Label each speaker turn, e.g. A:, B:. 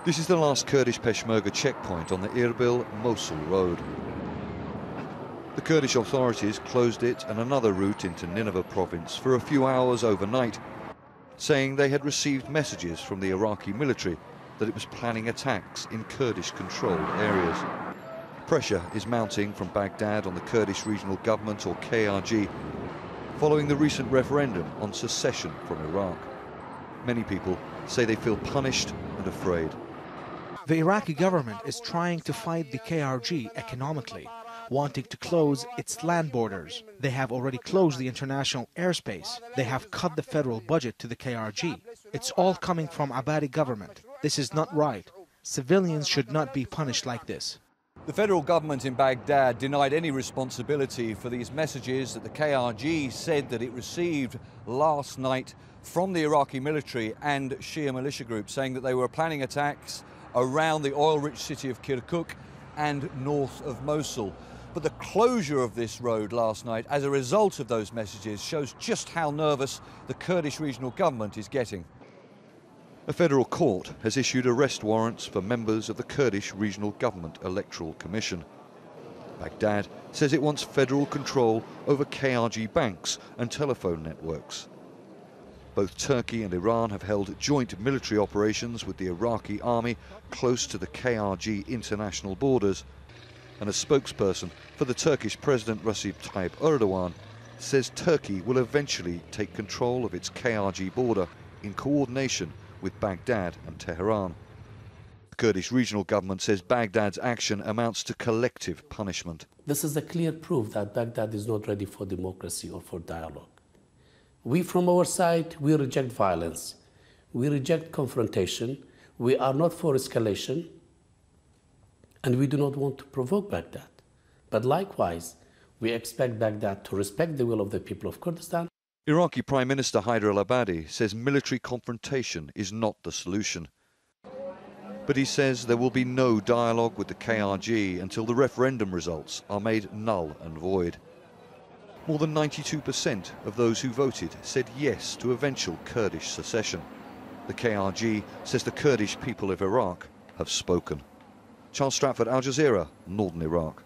A: This is the last Kurdish Peshmerga checkpoint on the Erbil-Mosul road. The Kurdish authorities closed it and another route into Nineveh province for a few hours overnight, saying they had received messages from the Iraqi military that it was planning attacks in Kurdish-controlled areas. Pressure is mounting from Baghdad on the Kurdish Regional Government, or KRG, following the recent referendum on secession from Iraq. Many people say they feel punished and afraid.
B: The Iraqi government is trying to fight the KRG economically, wanting to close its land borders. They have already closed the international airspace. They have cut the federal budget to the KRG. It's all coming from Abadi government. This is not right. Civilians should not be punished like this.
A: The federal government in Baghdad denied any responsibility for these messages that the KRG said that it received last night from the Iraqi military and Shia militia groups, saying that they were planning attacks around the oil-rich city of Kirkuk and north of Mosul. But the closure of this road last night as a result of those messages shows just how nervous the Kurdish regional government is getting. A federal court has issued arrest warrants for members of the Kurdish Regional Government Electoral Commission. Baghdad says it wants federal control over KRG banks and telephone networks. Both Turkey and Iran have held joint military operations with the Iraqi army close to the KRG international borders, and a spokesperson for the Turkish President Recep Tayyip Erdogan says Turkey will eventually take control of its KRG border in coordination with Baghdad and Tehran. The Kurdish regional government says Baghdad's action amounts to collective punishment.
C: This is a clear proof that Baghdad is not ready for democracy or for dialogue. We, from our side, we reject violence. We reject confrontation. We are not for escalation. And we do not want to provoke Baghdad. But likewise, we expect Baghdad to respect the will of the people of Kurdistan.
A: Iraqi Prime Minister Haider al-Abadi says military confrontation is not the solution. But he says there will be no dialogue with the KRG until the referendum results are made null and void. More than 92% of those who voted said yes to eventual Kurdish secession. The KRG says the Kurdish people of Iraq have spoken. Stratford, Al Jazeera, Northern Iraq.